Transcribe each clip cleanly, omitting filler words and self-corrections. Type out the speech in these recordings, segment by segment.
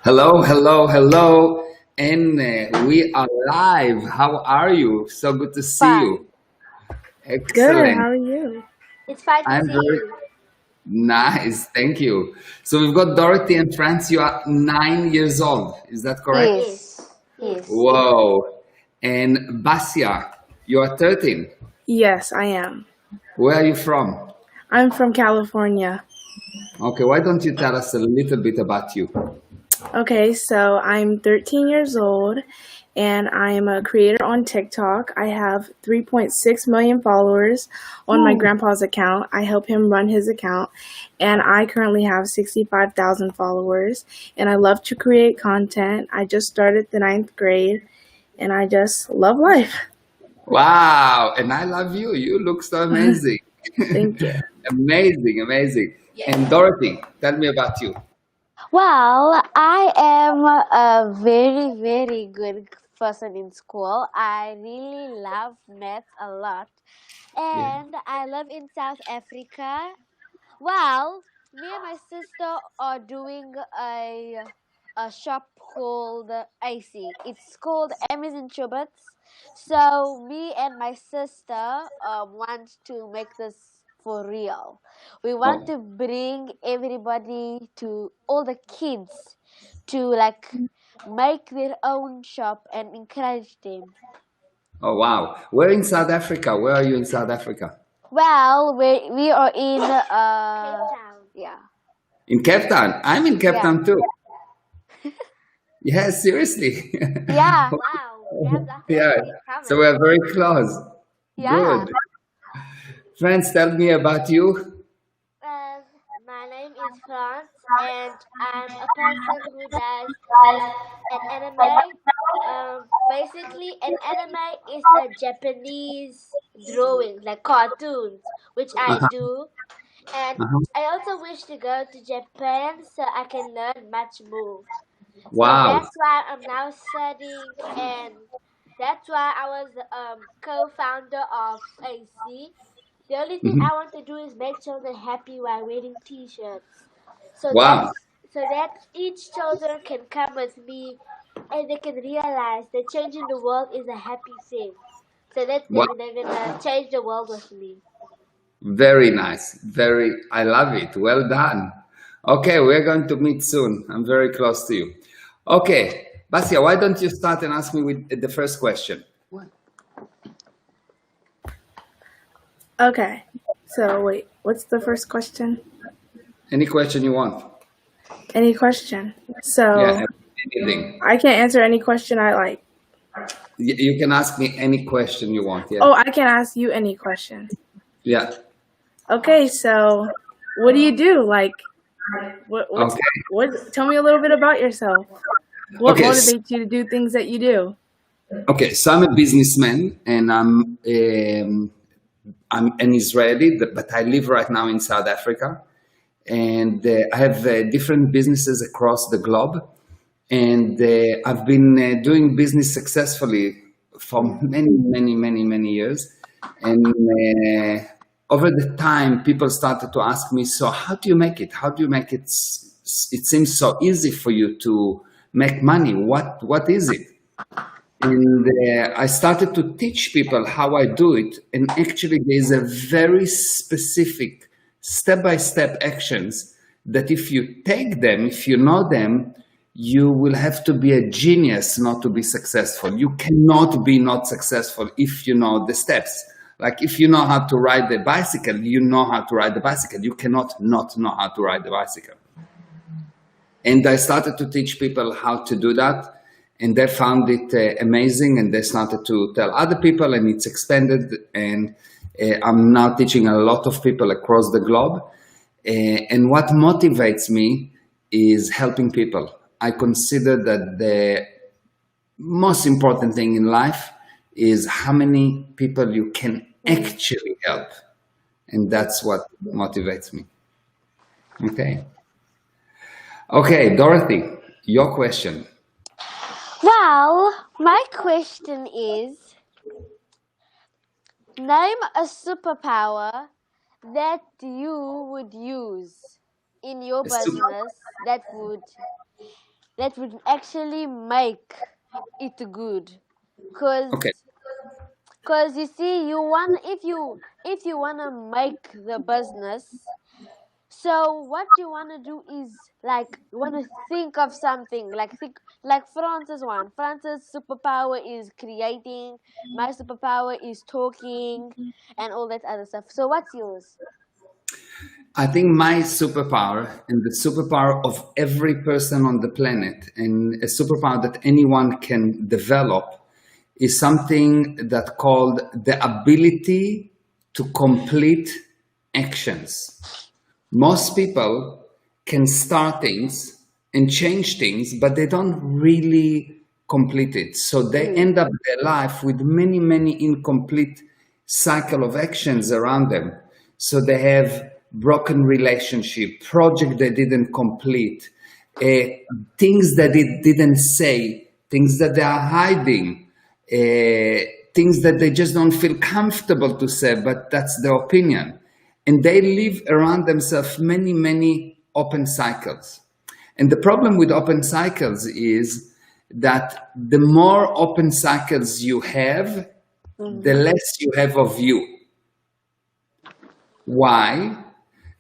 Hello, hello, hello. And we are live. How are you? So good to see Fine. you. Good. Excellent. How are you? It's fine to I'm see very you. nice. Thank you. So we've got Dorothy and France. You are 9 years old. Is that correct? Yes. Yes. Yes. Whoa. And Basia, you are 13. Yes, I am. Where are you from? I'm from California. Okay, why don't you tell us a little bit about you? Okay, so I'm 13 years old and I'm a creator on TikTok. I have 3.6 million followers on my Woo. grandpa's account. I help him run his account and I currently have 65,000 followers and I love to create content. I just started the ninth grade and I just love life. Wow. And I love you. You look so amazing. Thank you. Amazing, amazing. And Dorothy, tell me about you. Well, I am a very good person in school. I really love math a lot. Yeah. And I live in South Africa. Well, me and my sister are doing a shop called AC. It's called Amazon Chubits. So me and my sister want to make this for real. We want Oh, to bring everybody to all the kids to like make their own shop and encourage them. oh wow. Where in South Africa? Where are you in South Africa? Well, we are in Cape Town. Yeah. In Cape Town. I'm in Cape Yeah. Town too. Yeah, seriously. Yeah. Wow. We have lots of Yeah. things in So common. we're very close. Yeah. Good. Friends, tell me about you. Um, my name is France, and I'm a person who does an anime. Basically, an anime is a Japanese drawing, like cartoons, which I Uh-huh. do. And Uh-huh. I also wish to go to Japan so I can learn much more. So Wow. that's why I'm now studying, and that's why I was the co-founder of AC. The only thing Mhm. I want to do is make children happy while wearing T-shirts. So Wow. that each children can come with me, and they can realize that changing the world is a happy thing. So that Wow. they're gonna change the world with me. Very nice. Very, I love it. Well done. Okay, we're going to meet soon. I'm very close to you. Okay, Basia, why don't you start and ask me with the first question? Okay. So wait, what's the first question? Any question you want? Any question? Yeah, So anything. I can't answer any question I like. You can ask me any question you want. Yeah. Oh, I can ask you any question. Yeah. Okay, so what do you do? Like, what's Okay. what? Tell me a little bit about yourself. What Okay. s- motivates you to do things that you do? Okay. So I'm a businessman, and I'm an Israeli, but I live right now in South Africa, and I have different businesses across the globe, and I've been doing business successfully for many years, and over the time, people started to ask me, "So how do you make it? How do you make it? It seems so easy for you to make money. What is it?" And I started to teach people how I do it. And actually, there's a very specific step-by-step actions that if you take them, if you know them, you will have to be a genius not to be successful. You cannot be not successful if you know the steps. Like if you know how to ride the bicycle, you know how to ride the bicycle. You cannot not know how to ride the bicycle. And I started to teach people how to do that, and they found it amazing, and they started to tell other people, and it's expanded. And I'm now teaching a lot of people across the globe. And what motivates me is helping people. I consider that the most important thing in life is how many people you can Mm. actually help, and that's what motivates me. Okay. Okay, Dorothy, your question. Well, my question is, name a superpower that you would use in your A super, business that would that would actually make it good. Cause, Okay. cause you see, if you wanna make the business, so what you wanna do is like you wanna think of something like France's one. France's superpower is creating. My superpower is talking, and all that other stuff. So what's yours? I think my superpower and the superpower of every person on the planet and a superpower that anyone can develop is something that called the ability to complete actions. Most people can start things and change things, but they don't really complete it. So they end up their life with many, many incomplete cycle of actions around them. So they have broken relationship, project they didn't complete, things that they didn't say, things that they are hiding, things that they just don't feel comfortable to say, but that's their opinion. And they live around themselves many, many open cycles. And the problem with open cycles is that the more open cycles you have, the less you have of you. Why?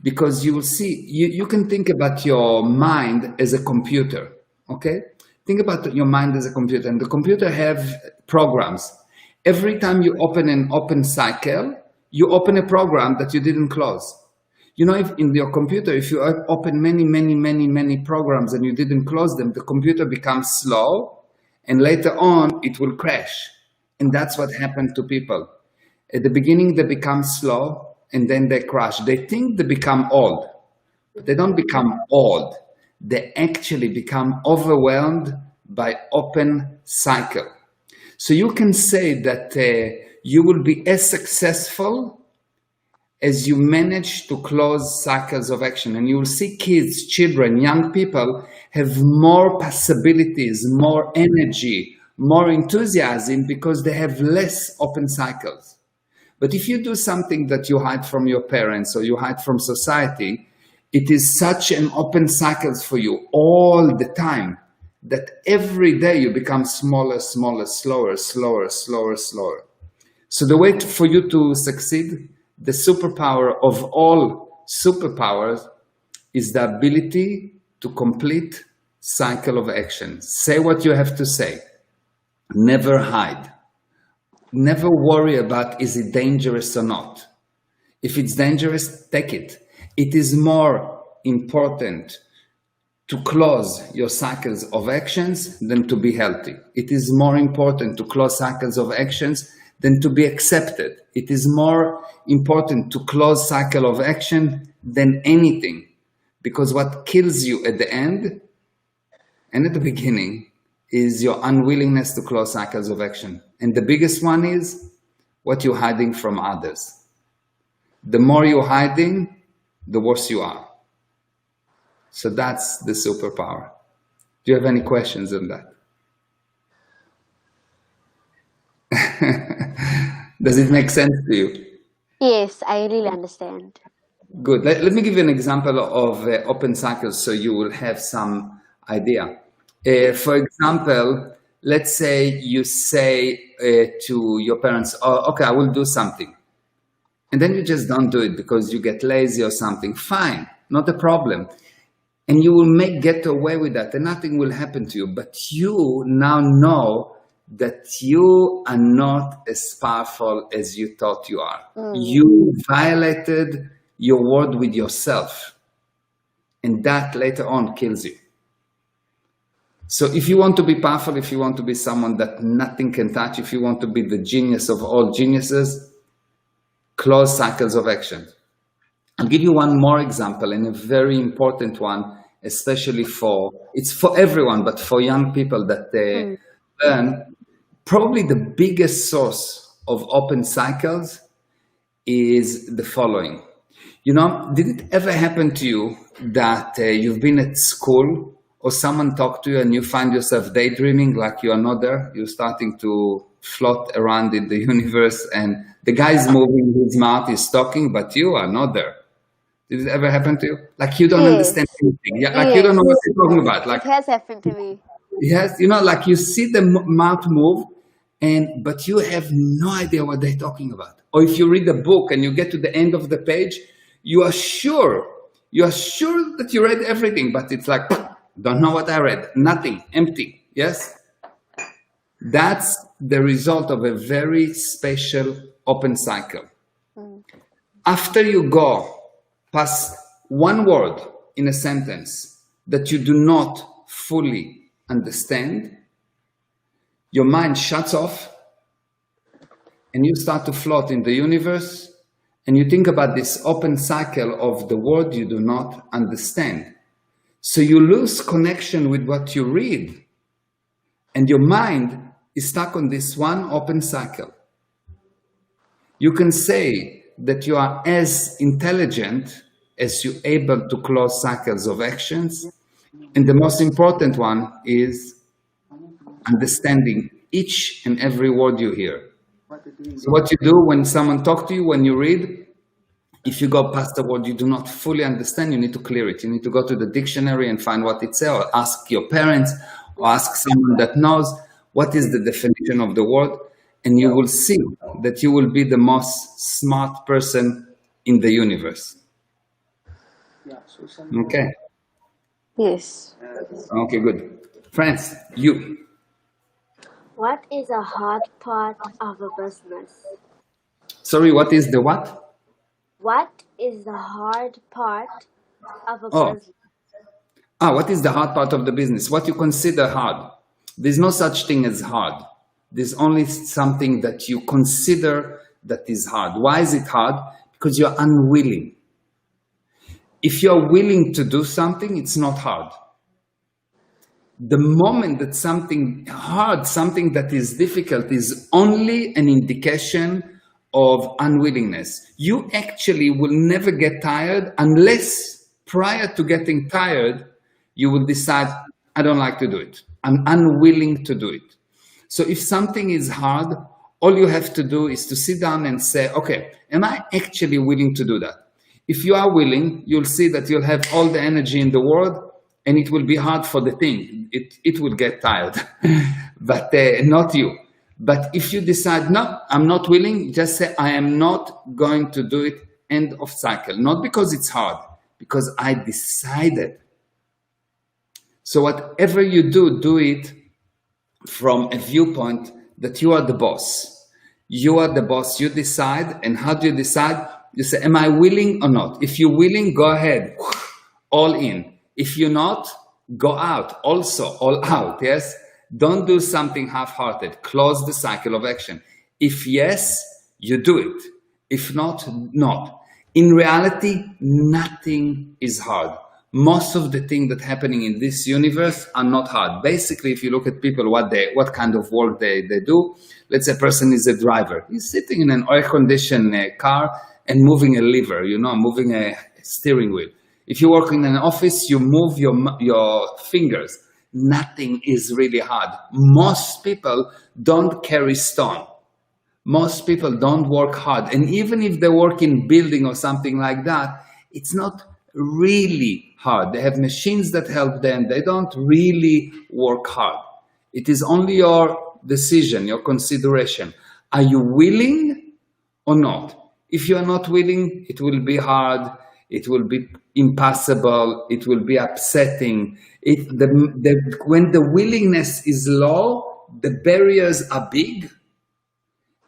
Because you will see, you can think about your mind as a computer, okay? Think about your mind as a computer, and the computer have programs. Every time you open an open cycle, you open a program that you didn't close. You know, if in your computer, if you open many programs and you didn't close them, the computer becomes slow, and later on it will crash. And that's what happened to people. At the beginning, they become slow, and then they crash. They think they become old, but they don't become old. They actually become overwhelmed by open cycle. So you can say that you will be as successful as you manage to close cycles of action. And you will see kids, children, young people have more possibilities, more energy, more enthusiasm because they have less open cycles. But if you do something that you hide from your parents or you hide from society, it is such an open cycles for you all the time that every day you become smaller, slower. So the way for you to succeed, the superpower of all superpowers is the ability to complete cycle of action. Say what you have to say. Never hide. Never worry about is it dangerous or not. If it's dangerous, take it. It is more important to close your cycles of actions than to be healthy. It is more important to close cycles of actions than to be accepted. It is more important to close cycle of action than anything, because what kills you at the end and at the beginning is your unwillingness to close cycles of action. And the biggest one is what you're hiding from others. The more you're hiding, the worse you are. So that's the superpower. Do you have any questions on that? Does it make sense to you? Yes, I really understand. Good. Let me give you an example of open cycles so you will have some idea. For example, let's say you say to your parents, oh, okay, I will do something. And then you just don't do it because you get lazy or something. Fine, not a problem. And you will get away with that and nothing will happen to you. But you now know that you are not as powerful as you thought you are. You violated your word with yourself. And that later on kills you. So if you want to be powerful, if you want to be someone that nothing can touch, if you want to be the genius of all geniuses, close cycles of action. I'll give you one more example, and a very important one, especially it's for everyone, but for young people that learn. Probably the biggest source of open cycles is the following. You know, did it ever happen to you that you've been at school or someone talked to you and you find yourself daydreaming like you are not there? You're starting to float around in the universe and the guy is moving, his mouth is talking, but you are not there. Did it ever happen to you? Like you don't understand Yes. anything. Yeah, like you don't know what Yes. they're talking about. Like It has happened to me. yes, you know, like you see the mouth move, and but you have no idea what they're talking about. Or if you read a book and you get to the end of the page, you are sure that you read everything, but it's like don't know what I read. Nothing, empty. Yes, that's the result of a very special open cycle. Mm. After you go past one word in a sentence that you do not fully understand, your mind shuts off and you start to float in the universe and you think about this open cycle of the word you do not understand. So you lose connection with what you read and your mind is stuck on this one open cycle. You can say that you are as intelligent as you're able to close cycles of actions. And the most important one is understanding each and every word you hear. So what you do when someone talks to you, when you read, if you go past a word you do not fully understand, you need to clear it. You need to go to the dictionary and find what it says, or ask your parents, or ask someone that knows what is the definition of the word. And you will see that you will be the most smart person in the universe. Okay. Yes. Okay, good. Friends, you. What is a hard part of a business? Sorry, what is the what? What is the hard part of a Oh, business? what is the hard part of the business? What you consider hard. There's no such thing as hard. There's only something that you consider that is hard. Why is it hard? Because you're unwilling. If you're willing to do something, it's not hard. The moment that something hard, something that is difficult, is only an indication of unwillingness. You actually will never get tired unless prior to getting tired, you will decide, I don't like to do it. I'm unwilling to do it. So if something is hard, all you have to do is to sit down and say, okay, am I actually willing to do that? If you are willing, you'll see that you'll have all the energy in the world and it will be hard for the thing. It will get tired, but not you. But if you decide, no, I'm not willing, just say, I am not going to do it, end of cycle. Not because it's hard, because I decided. So whatever you do, do it from a viewpoint that you are the boss. You are the boss, you decide. And how do you decide? You say, am I willing or not? If you're willing, go ahead, all in. If you're not, go out, also all out, yes? Don't do something half-hearted. Close the cycle of action. If yes, you do it. If not, not. In reality, nothing is hard. Most of the things that are happening in this universe are not hard. Basically, if you look at people, what kind of work they do, let's say a person is a driver. He's sitting in an air-conditioned car and moving a lever, moving a steering wheel. If you work in an office, you move your fingers. Nothing is really hard. Most people don't carry stone. Most people don't work hard. And even if they work in building or something like that, it's not really hard. They have machines that help them. They don't really work hard. It is only your decision, your consideration. Are you willing or not? If you are not willing, it will be hard. It will be impossible. It will be upsetting. When the willingness is low, the barriers are big.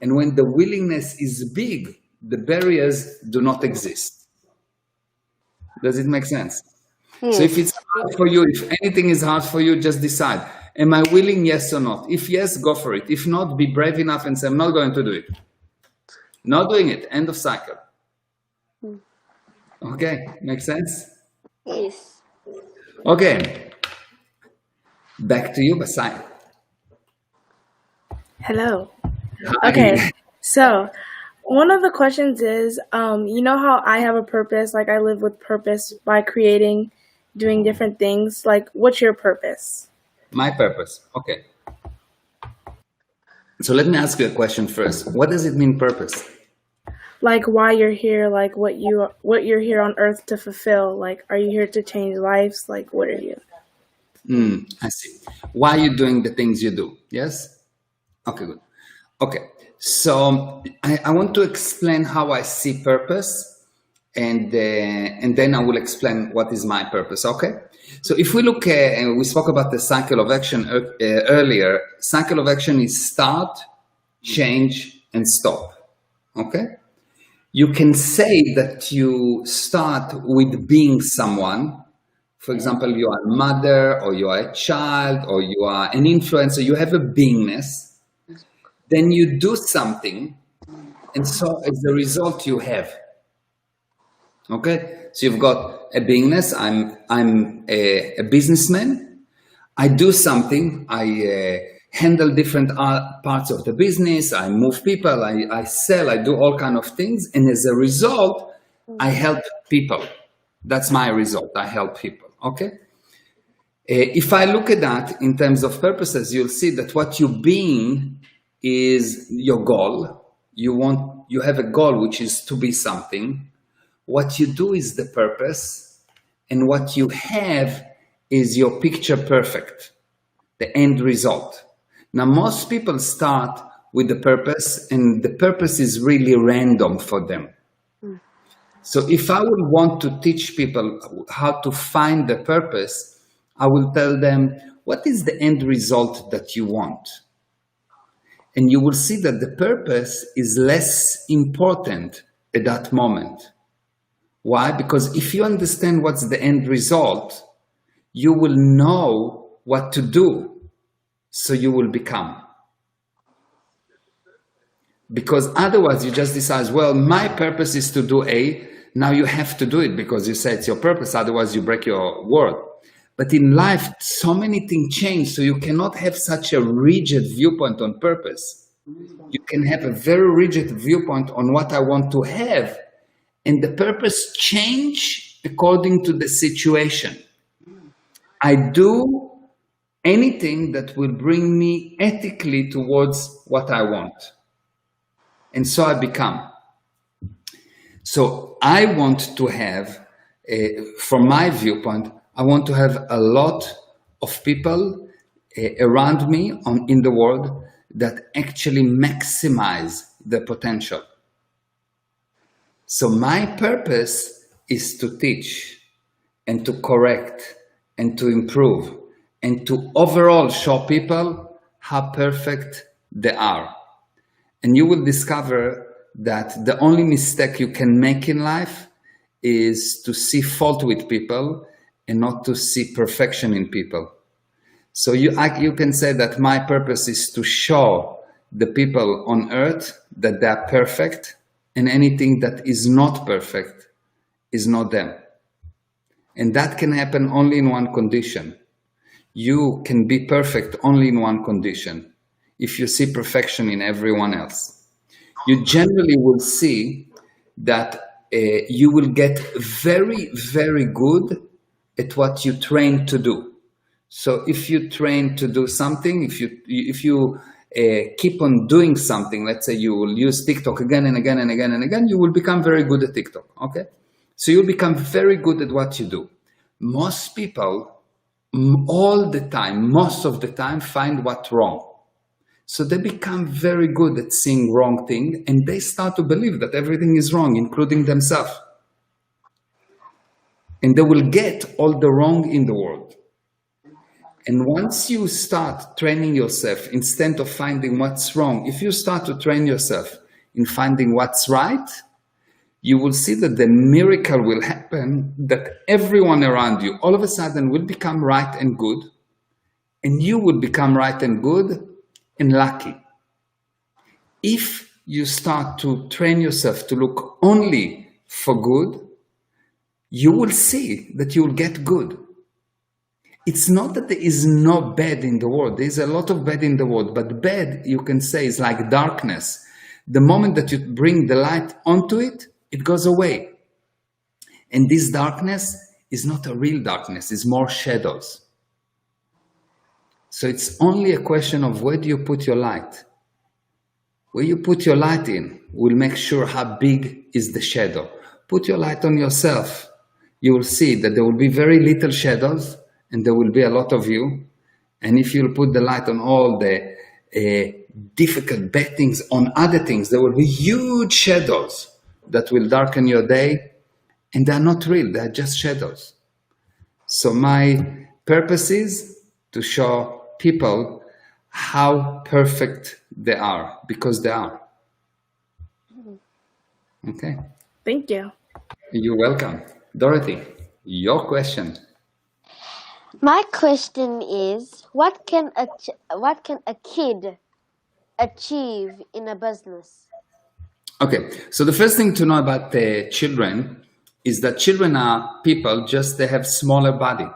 And when the willingness is big, the barriers do not exist. Does it make sense? Yes. So if it's hard for you, if anything is hard for you, just decide. Am I willing, yes or not? If yes, go for it. If not, be brave enough and say, I'm not going to do it. Not doing it. End of cycle. Okay, makes sense? Yes. Okay. Back to you, Basai. Hello. Hi. Okay, so one of the questions is, you know how I have a purpose, like I live with purpose by creating, doing different things. Like, what's your purpose? My purpose. Okay. So let me ask you a question first. What does it mean, purpose? like why you're here, like what you're here on earth to fulfill. Like, are you here to change lives? Like, what are you? I see. Why are you doing the things you do? Yes? Okay, good. Okay, so I want to explain how I see purpose, and then I will explain what is my purpose. Okay, so if we look, we spoke about the cycle of action earlier. Cycle of action is start, change, and stop. Okay, you can say that you start with being someone. For example, you are a mother, or you are a child, or you are an influencer. You have a beingness. Then you do something, and so as a result you have. Okay, so you've got a beingness. I'm a businessman. I do something. I handle different parts of the business. I move people. I sell. I do all kind of things, and as a result, I help people. That's my result. I help people. Okay. If I look at that in terms of purposes, you'll see that what you're being is your goal. You have a goal, which is to be something. What you do is the purpose, and what you have is your picture perfect, the end result. Now, most people start with the purpose, and the purpose is really random for them. So if I would want to teach people how to find the purpose, I will tell them, what is the end result that you want? And you will see that the purpose is less important at that moment. Why? Because if you understand what's the end result, you will know what to do, so you will become. Because otherwise you just decide, well, my purpose is to do A. Now you have to do it because you say it's your purpose, otherwise you break your word. But in life, so many things change, so you cannot have such a rigid viewpoint on purpose. You can have a very rigid viewpoint on what I want to have, and the purpose change according to the situation. I do anything that will bring me ethically towards what I want. And so I become. So I want to have, from my viewpoint, I want to have a lot of people around me in the world that actually maximize the potential. So my purpose is to teach and to correct and to improve and to overall show people how perfect they are. And you will discover that the only mistake you can make in life is to see fault with people and not to see perfection in people. So you can say that my purpose is to show the people on earth that they are perfect, and anything that is not perfect is not them. And that can happen only in one condition. You can be perfect only in one condition: if you see perfection in everyone else. You generally will see that you will get very, very good at what you train to do. So if you train to do something, if you keep on doing something, let's say you will use TikTok again and again and again and again, you will become very good at TikTok, okay? So you'll become very good at what you do. Most people, all the time, most of the time, find what's wrong. So they become very good at seeing wrong thing, and they start to believe that everything is wrong, including themselves. And they will get all the wrong in the world. And once you start training yourself, instead of finding what's wrong, if you start to train yourself in finding what's right, you will see that the miracle will happen, that everyone around you all of a sudden will become right and good, and you will become right and good and lucky. If you start to train yourself to look only for good, you will see that you will get good. It's not that there is no bad in the world. There is a lot of bad in the world, but bad, you can say, is like darkness. The moment that you bring the light onto it, it goes away. And this darkness is not a real darkness, it's more shadows. So it's only a question of where do you put your light. Where you put your light in will make sure how big is the shadow. Put your light on yourself. You will see that there will be very little shadows and there will be a lot of you. And if you'll put the light on all the difficult bad things, on other things, there will be huge shadows that will darken your day. And they're not real, they're just shadows. So my purpose is to show people how perfect they are, because they are. Okay. Thank you. You're welcome. Dorothy, your question. My question is, what can a kid achieve in a business? Okay, so the first thing to know about children is that children are people, just they have smaller body.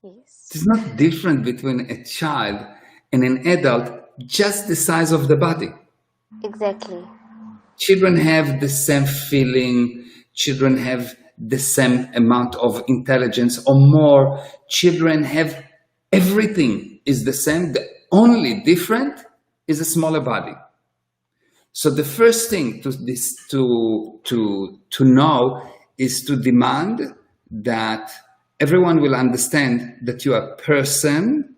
Yes. It's not different between a child and an adult, just the size of the body. Exactly. Children have the same feeling, children have the same amount of intelligence or more. Children have everything is the same. The only different is a smaller body. So the first thing to know is to demand that everyone will understand that you are a person,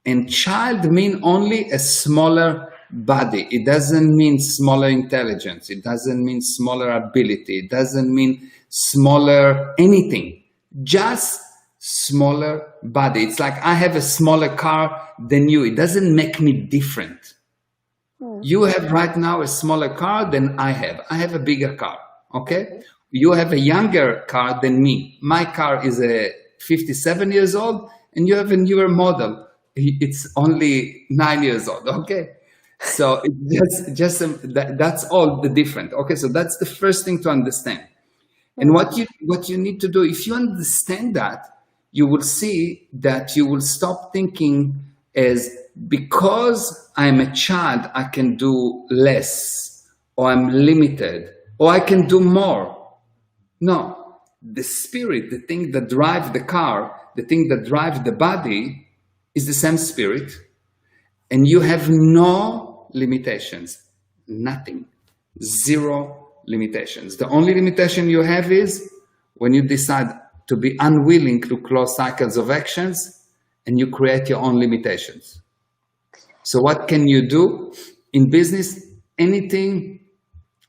and child mean only a smaller body. It doesn't mean smaller intelligence. It doesn't mean smaller ability. It doesn't mean smaller anything. Just smaller body. It's like I have a smaller car than you. It doesn't make me different. You have right now a smaller car than I have. I have a bigger car. Okay? You have a younger car than me. My car is a 57 years old and you have a newer model. It's only 9 years old. Okay? So that's all the different. Okay, so that's the first thing to understand. And what you need to do, if you understand that, you will see that you will stop thinking as because I'm a child, I can do less, or I'm limited, or I can do more. No, the spirit, the thing that drives the car, the thing that drives the body is the same spirit, and you have no limitations, nothing, zero limitations. The only limitation you have is when you decide to be unwilling to close cycles of actions and you create your own limitations. So what can you do in business? Anything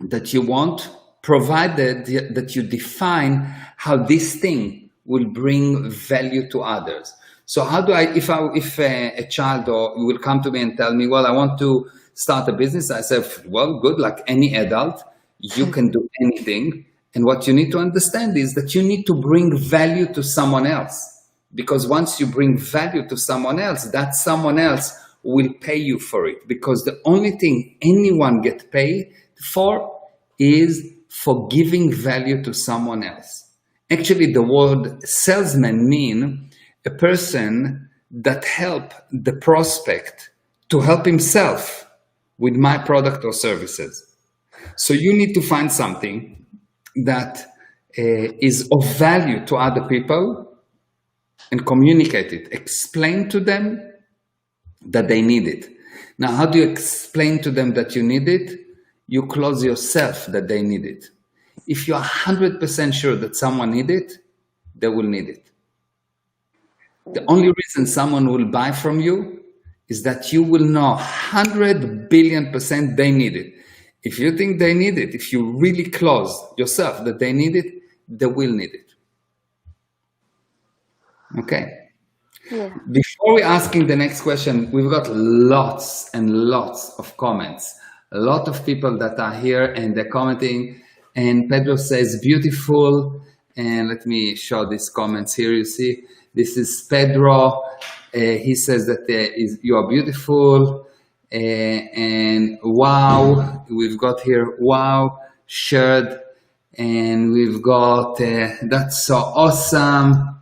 that you want, provided that you define how this thing will bring value to others. So how do I, if a child or will come to me and tell me, well, I want to start a business, I say, well, good, like any adult, you can do anything. And what you need to understand is that you need to bring value to someone else. Because once you bring value to someone else, that someone else will pay you for it. Because the only thing anyone gets paid for is for giving value to someone else. Actually, the word salesman means a person that help the prospect to help himself with my product or services. So you need to find something that is of value to other people and communicate it. Explain to them that they need it. Now, how do you explain to them that you need it? You close yourself that they need it. If you're 100% sure that someone needs it, they will need it. The only reason someone will buy from you is that you will know 100 billion% they need it. If you think they need it, if you really close yourself that they need it, they will need it. Okay? Yeah. Before we asking the next question, we've got lots and lots of comments. A lot of people that are here and they're commenting. And Pedro says, beautiful. And let me show these comments here. You see, this is Pedro. He says that you are beautiful. And wow, we've got here, wow, shared. And we've got, that's so awesome.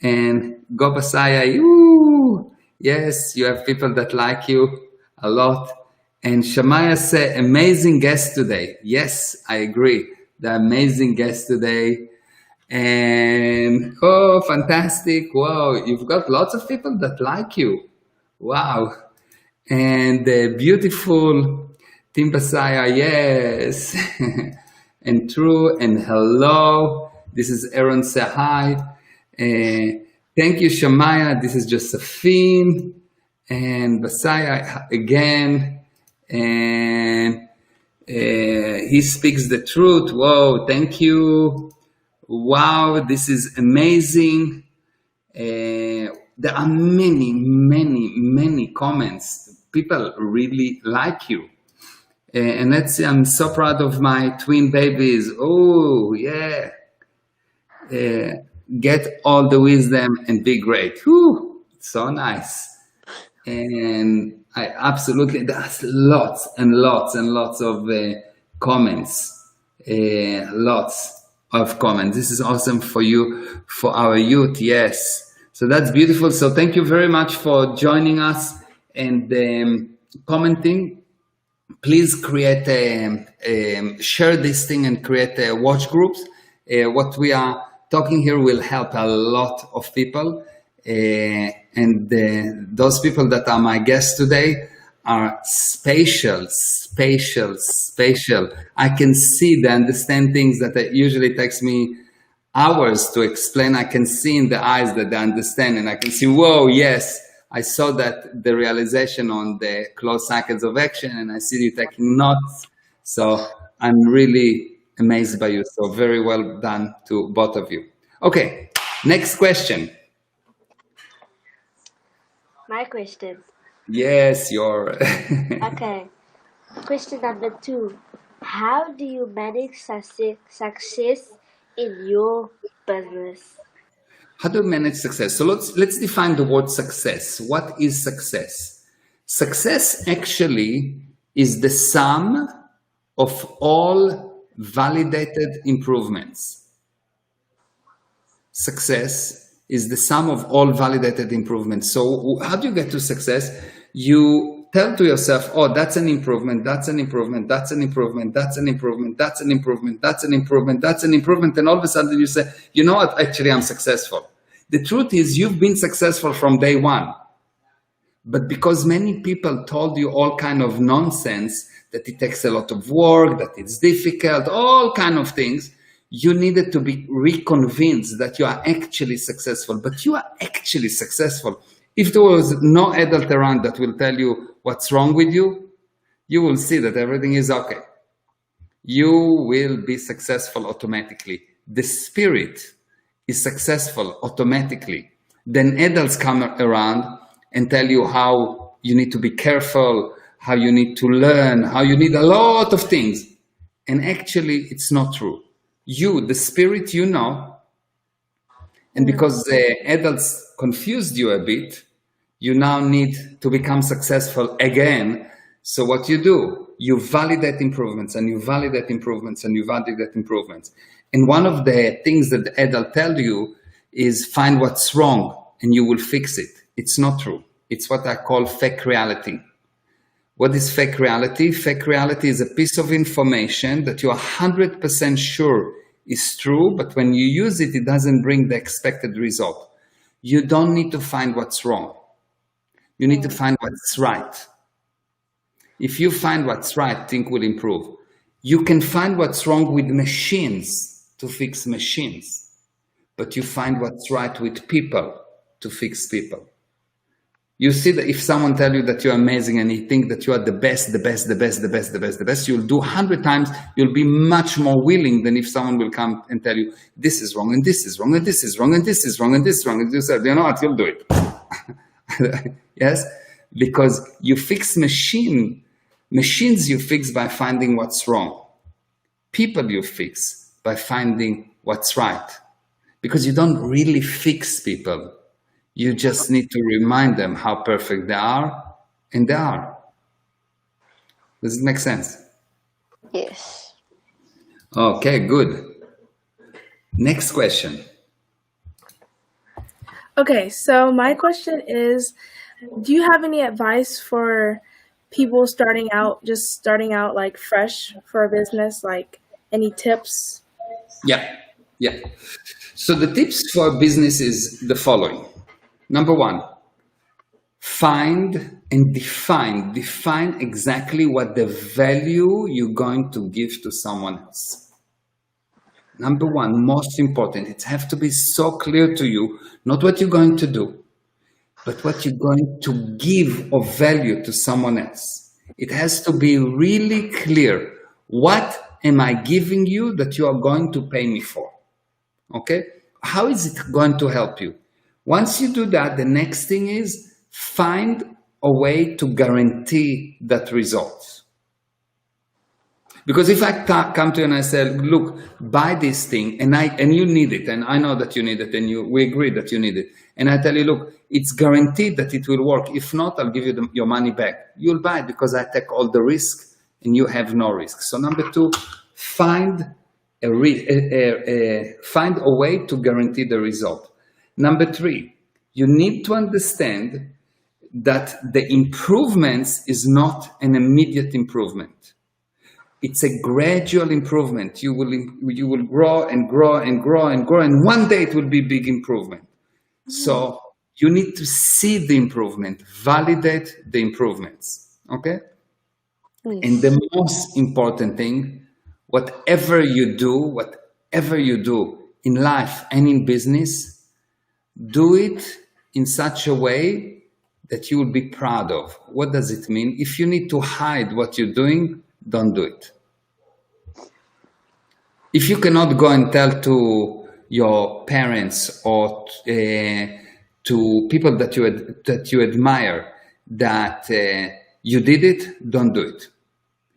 And Go Basaya, yes, you have people that like you a lot. And Shamaya said, amazing guest today. Yes, I agree. The amazing guest today. And, oh, fantastic. Wow, you've got lots of people that like you. Wow. And beautiful. Team Basaya, yes. And true, and hello. This is Aaron, say hi. Thank you, Shamaya. This is Josephine. And Basaya again. And he speaks the truth. Whoa, thank you. Wow, this is amazing. There are many comments. People really like you. And let's see, I'm so proud of my twin babies. Oh, yeah. Get all the wisdom and be great. Whew, so nice. And I absolutely, there's lots and lots and lots of comments. Lots of comments. This is awesome for you, for our youth. Yes. So that's beautiful. So thank you very much for joining us and commenting. Please create share this thing and create watch groups. What we are talking here will help a lot of people. And those people that are my guests today are special. I can see, they understand things that usually takes me hours to explain. I can see in the eyes that they understand, and I can see, whoa, yes, I saw that the realization on the closed cycles of action, and I see you taking notes. So I'm really amazed by you. So very well done to both of you. Okay, next question. My question. Yes, your. Okay. Question number 2. How do you manage success in your business? How do you manage success? So let's define the word success. What is success? Success actually is the sum of all validated improvements. Success is the sum of all validated improvements. So how do you get to success? You tell to yourself, oh, that's an improvement, that's an improvement, that's an improvement, that's an improvement, that's an improvement, that's an improvement, that's an improvement. And all of a sudden you say, you know what, actually I'm successful. The truth is you've been successful from day one. But because many people told you all kind of nonsense, that it takes a lot of work, that it's difficult, all kind of things, you needed to be reconvinced that you are actually successful. But you are actually successful. If there was no adult around that will tell you what's wrong with you, you will see that everything is okay. You will be successful automatically. The spirit is successful automatically. Then adults come around and tell you how you need to be careful, how you need to learn, how you need a lot of things. And actually, it's not true. You, the spirit, you know. And because the adults confused you a bit, you now need to become successful again. So what you do, you validate improvements and you validate improvements and you validate improvements. And one of the things that the adult tell you is find what's wrong and you will fix it. It's not true. It's what I call fake reality. What is fake reality? Fake reality is a piece of information that you are 100% sure is true, but when you use it, it doesn't bring the expected result. You don't need to find what's wrong. You need to find what's right. If you find what's right, things will improve. You can find what's wrong with machines to fix machines, but you find what's right with people to fix people. You see that if someone tells you that you're amazing and you think that you are the best, you'll do 100 times, you'll be much more willing than if someone will come and tell you, this is wrong, and this is wrong, and this is wrong, and this is wrong, and this is wrong. And you said, you know what, you'll do it. Yes? Because you fix machines you fix by finding what's wrong. People you fix by finding what's right. Because you don't really fix people. You just need to remind them how perfect they are, and they are. Does it make sense? Yes. Okay, good. Next question. Okay, so my question is, do you have any advice for people starting out like fresh for a business, like any tips? Yeah. So the tips for business is the following. Number one, find and define exactly what the value you're going to give to someone else. Number one, most important, it has to be so clear to you, not what you're going to do, but what you're going to give of value to someone else. It has to be really clear. What am I giving you that you are going to pay me for? Okay? How is it going to help you? Once you do that, the next thing is find a way to guarantee that result. Because if I come to you and I say, look, buy this thing, and you need it, and I know that you need it, and we agree that you need it, and I tell you, look, it's guaranteed that it will work. If not, I'll give you your money back. You'll buy it because I take all the risk and you have no risk. So number two, find a way to guarantee the result. Number three, you need to understand that the improvements is not an immediate improvement. It's a gradual improvement. You will grow and grow and grow and grow, and one day it will be big improvement. So you need to see the improvement, validate the improvements, okay? Yes. And the most important thing, whatever you do in life and in business, do it in such a way that you will be proud of. What does it mean? If you need to hide what you're doing, don't do it. If you cannot go and tell to your parents or to people that you admire that you did it, don't do it.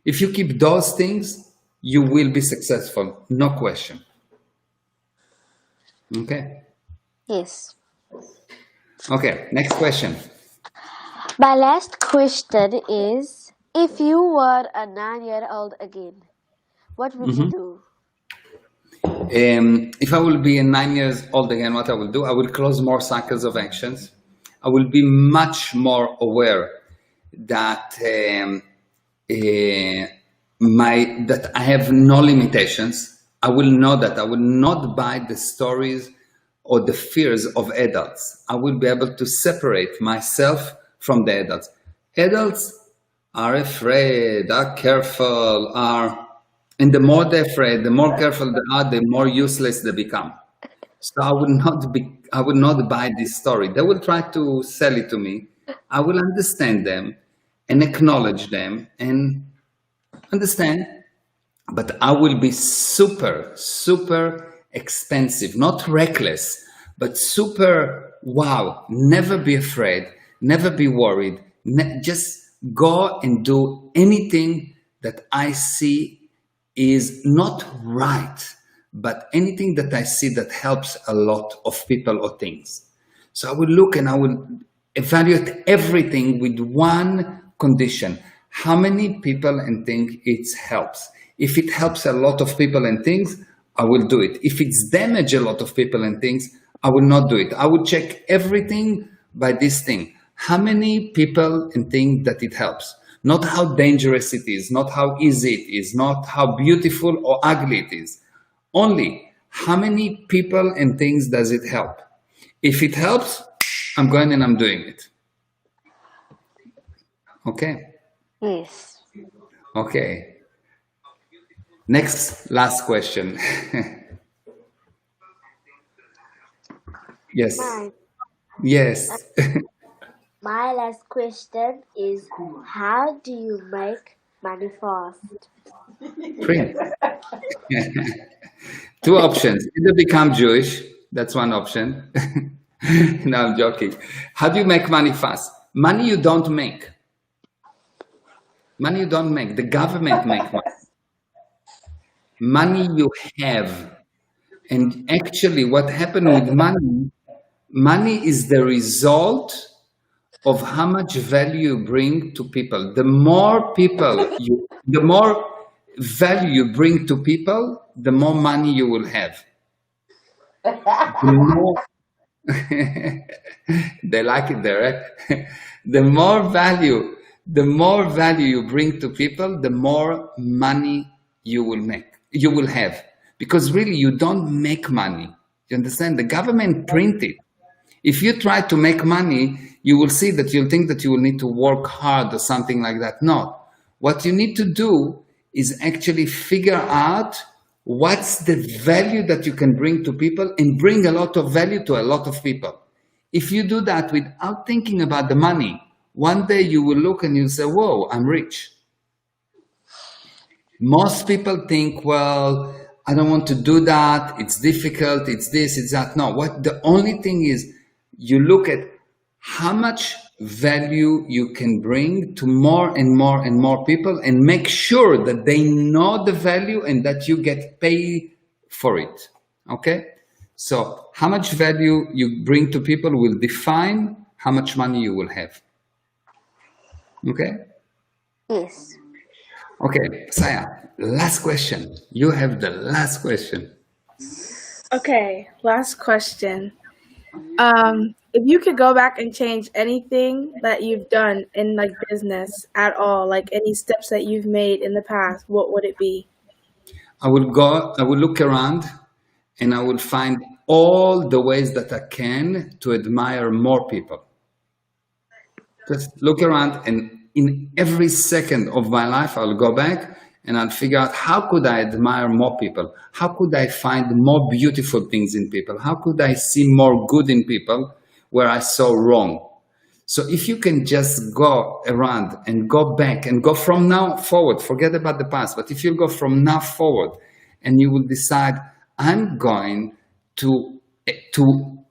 If you keep those things, you will be successful, no question. Okay? Yes. Okay, next question. My last question is, if you were a 9-year-old again, what would you do? If I will be 9 years old again, what I will do, I will close more cycles of actions. I will be much more aware that that I have no limitations. I will know that I will not buy the stories or the fears of adults. I will be able to separate myself from the adults. Adults are afraid, are careful, and the more they're afraid, the more careful they are, the more useless they become. So I would not buy this story. They will try to sell it to me. I will understand them and acknowledge them and understand, but I will be super, super expensive, not reckless, but super, wow, never be afraid, never be worried, just go and do anything that I see is not right, but anything that I see that helps a lot of people or things. So I will look and I will evaluate everything with one condition. How many people and things it helps? If it helps a lot of people and things, I will do it. If it's damage a lot of people and things, I will not do it. I will check everything by this thing. How many people and things that it helps? Not how dangerous it is, not how easy it is, not how beautiful or ugly it is. Only how many people and things does it help? If it helps, I'm going and I'm doing it. Okay? Yes. Okay. Last question. Yes. Mine. Yes. My last question is, how do you make money fast? Print. Two options. Either become Jewish. That's one option. No, I'm joking. How do you make money fast? Money you don't make. Money you don't make. The government make money. Money you have. And actually what happened with money is the result of how much value you bring to people. The more value you bring to people, the more money you will have. They like it there, right? The more value you bring to people, the more money you will have. Because really, you don't make money. You understand? The government print it. If you try to make money, you will see that you'll think that you will need to work hard or something like that. No. What you need to do is actually figure out what's the value that you can bring to people and bring a lot of value to a lot of people. If you do that without thinking about the money, one day you will look and you'll say, whoa, I'm rich. Most people think, well, I don't want to do that. It's difficult. It's this, it's that. No, the only thing is you look at how much value you can bring to more and more and more people and make sure that they know the value and that you get paid for it. Okay? So how much value you bring to people will define how much money you will have. Okay? Yes. Okay, Saya, last question. You have the last question. Okay, last question. If you could go back and change anything that you've done in like business at all, like any steps that you've made in the past, what would it be? I will look around and I will find all the ways that I can to admire more people. Just look around, and in every second of my life, I'll go back and I'll figure out how could I admire more people? How could I find more beautiful things in people? How could I see more good in people where I saw wrong? So if you can just go around and go back and go from now forward, forget about the past, but if you go from now forward and you will decide, I'm going to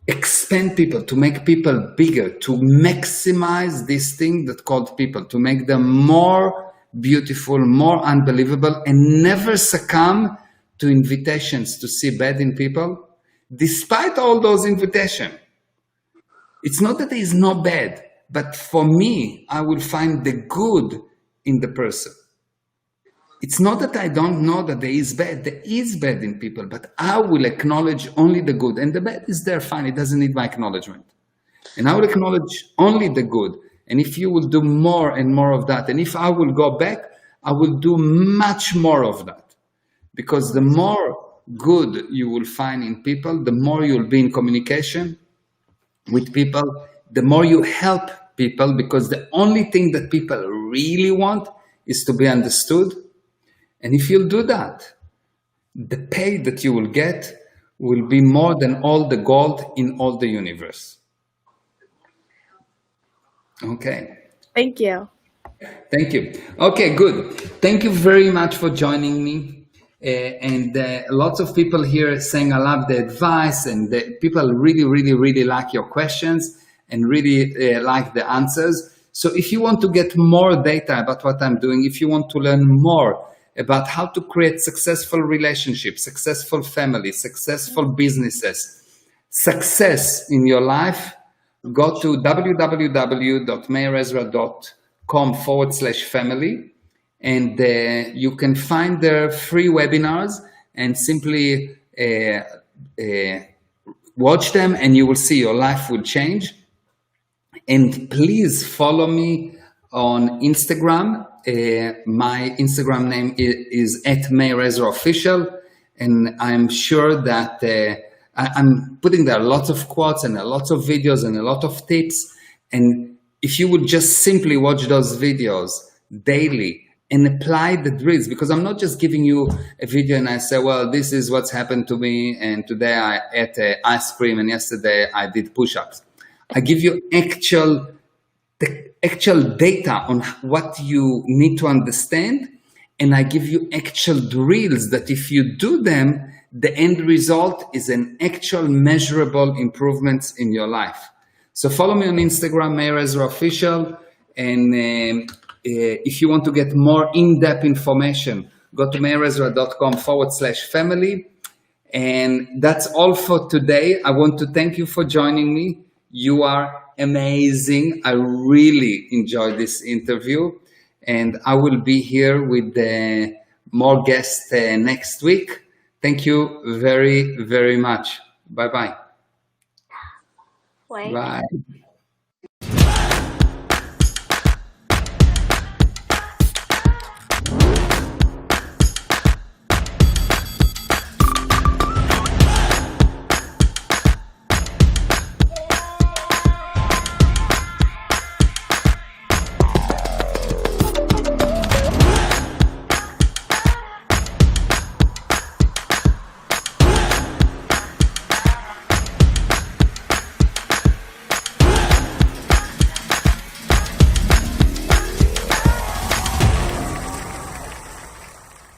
expand people, to make people bigger, to maximize this thing that called people, to make them more beautiful, more unbelievable, and never succumb to invitations to see bad in people, despite all those invitations. It's not that there is no bad, but for me, I will find the good in the person. It's not that I don't know that there is bad. There is bad in people, but I will acknowledge only the good. And the bad is there, fine. It doesn't need my acknowledgement. And I will acknowledge only the good. And if you will do more and more of that, and if I will go back, I will do much more of that. Because the more good you will find in people, the more you'll be in communication with people, the more you help people, because the only thing that people really want is to be understood. And if you'll do that, the pay that you will get will be more than all the gold in all the universe. Okay. Thank you. Thank you. Okay, good. Thank you very much for joining me. And lots of people here saying I love the advice, and people really, really, really like your questions and really like the answers. So if you want to get more data about what I'm doing, if you want to learn more about how to create successful relationships, successful families, successful businesses, success in your life, go to www.meirezra.com/family, and you can find their free webinars and simply watch them, and you will see your life will change. And please follow me on Instagram. My Instagram name is @MeirEzraOfficial, and I'm sure that I'm putting there lots of quotes and lots of videos and a lot of tips. And if you would just simply watch those videos daily and apply the drills, because I'm not just giving you a video and I say, well, this is what's happened to me, and today I ate ice cream, and yesterday I did push-ups. I give you the actual data on what you need to understand, and I give you actual drills that if you do them, the end result is an actual measurable improvements in your life. So follow me on Instagram, MeirEzraOfficial, and if you want to get more in-depth information, go to meirezra.com/family. And that's all for today. I want to thank you for joining me. You are amazing. I really enjoyed this interview, and I will be here with more guests next week. Thank you very, very much. Bye-bye. Wait. Bye.